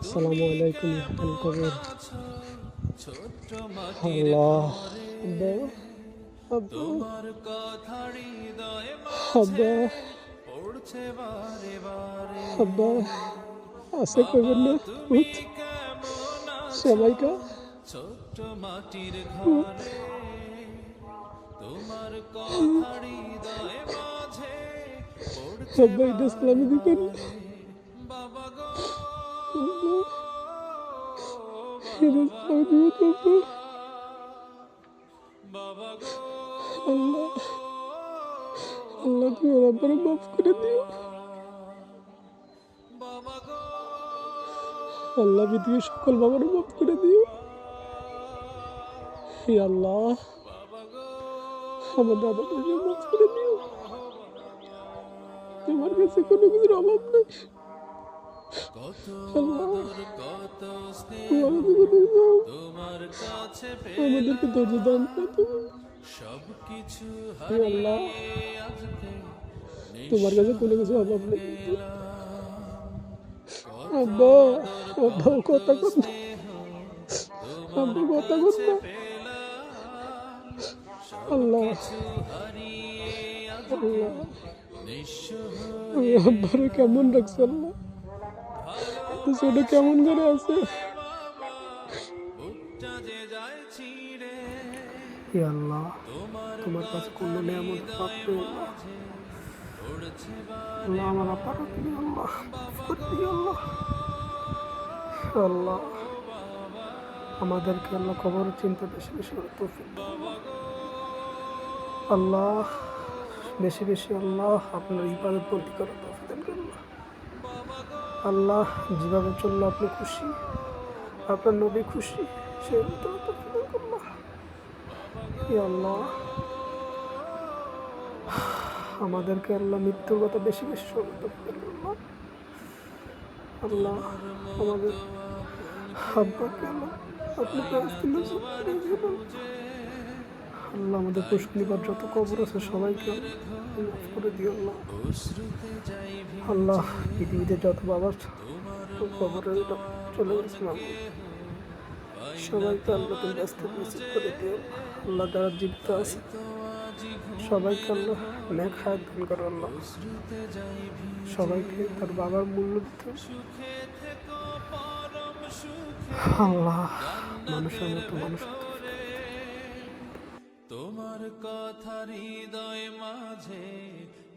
আসসালামু আলাইকুম রহমান কবির। আল্লাহ, আব্বা, আব্বা, আব্বা, আব্বা, আছে কইবেন না ভূত সবাইকা ছোট্ট মাটির ঘরে তোমার কথা হৃদয় মাঝে পড়ছে আব্বা এটা সালামি বারে দিবেন। বারে। বাবা গো আল্লাহ, এটা বাবা, সালামি দিবেন আব্বা। বাবা গো আল্লাহ, আল্লাহ তুমি আমার আব্বারে মাফ করে দিও। বাবা গো আল্লাহ পৃথিবীর সকল বাবারে মাফ করে দিও। হে আল্লাহ, বাবা গো আমার দাদাদেরকে মাফ করে দিও। তোমার কাছে কোনো কিছুর অভাব নেই। কত আল্লাহ, আদর কত তুমি স্নেহ আমাদেরকে ধৈর্য দাও, তোমার কাছে আমাদেরকে ধৈর্য পেলাম, দান করে তুমি। সবকিছু হে আল্লাহ, হারিয়ে আজকে তোমার নিঃস্ব কাছে কোনো কিছু অভাব নেই। গেলাম। কত আব্বা, আদর আব্বা কত কথা কর না, স্নেহ তোমার আব্বা কথা কর কাছে না। পেলাম, আল্লাহ, সবকিছু হারিয়ে আজকে আল্লাহ, নিঃস্ব আমি হয়ে আব্বারে কেমন রাখছি আল্লাহ, এত ছোট কেমন করে আছে। বাবা বুকটা যে যায় ছিঁড়ে হে আল্লাহ, তোমার তোমার কাছে কথা কোনো নিয়ামত প্রাপ্য হৃদয় আল্লাহ। মাঝে পড়ছে বারে আল্লাহ আমার বারে। আব্বাটা তুমি আল্লাহ মাফ বাবা করে গো দিও আল্লাহ। আল্লাহ, বাবা, আমাদেরকে আল্লাহ কবরের চিন্তা বেশি বেশি করে তৌফিক দাও বাবা আল্লাহ। গো আল্লাহ, বেশি বেশি আল্লাহ আপনার ইবাদত বন্দি করার তৌফিক দান করুন আল্লাহ। বাবা গো আল্লাহ, যেভাবে চললে আপনি খুশি, আপনার নবী খুশি, সেই মতো তৌফিক দান করুন আল্লাহ। বাবা গো হে আল্লাহ, আমাদেরকে আল্লাহ মৃত্যুর কথা বেশি বেশি স্মরণ তৌফিক দান করুন আল্লাহ। আল্লাহ, তোমার আমাদের মতো আপন আব্বাকে আল্লাহ আপনি পাই না বেহেশতে নজর তোমার করে দিন খুঁজে, আল্লাহ। আমাদের তাই তো পুষ্কনিবার যত কবর আছে সবাইকে তোমার মাফ ঘরে করে দিও আল্লাহ। অশ্রুতে যাই আল্লাহ, ভিজে, পৃথিবীতে যত বাবার তোমার কবরে মতো চলে আপন গেছে আল্লাহ, কেহ পাই না সবাইকে আল্লাহ তুমি তোমার ব্যস্ত নসিব খুঁজে, করে দিও আল্লাহ। যারা জীবিত তাই আছে তো আজি সবাইকে ঘুমের আল্লাহ নেক ঘরে হায়াত দান করো আল্লাহ। অশ্রুতে যাই ভিজে, সবাইকে তার বাবার মূল্য দিতে সুখে থেকো পরম সুখে আল্লাহ, মানুষের জান্নাতের মতো মানুষ হতে ভেতরে, তোমার কথা হৃদয় মাঝে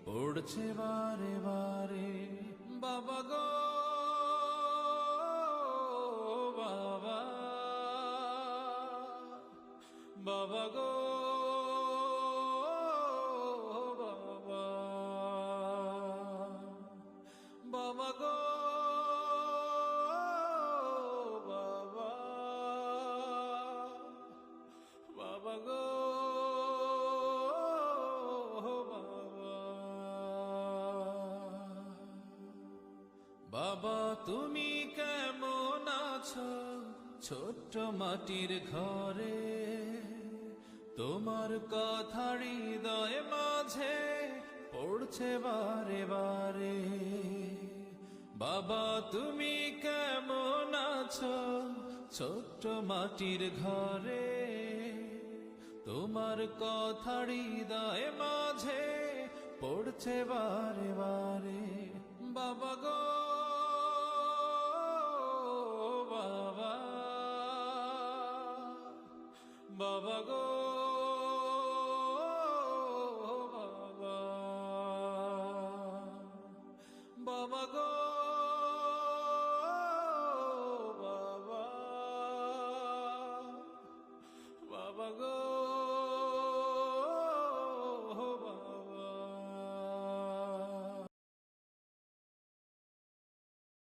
পড়ছে বারে বারে। বাবা গো বাবা, বাবা গো বাবা, বাবা গো বাবা, বাবা গো বাবা। বাবা তুমি কেমন আছো ছোট্ট মাটির ঘরে, তোমার কথা হৃদয় মাঝে পড়ছে বারে বারে। বাবা তুমি কেমন আছো ছোট্ট মাটির ঘরে, তোমার কথা হৃদয় মাঝে পড়ছে বারে বারে। বাবা গো বাবা, বাবা গো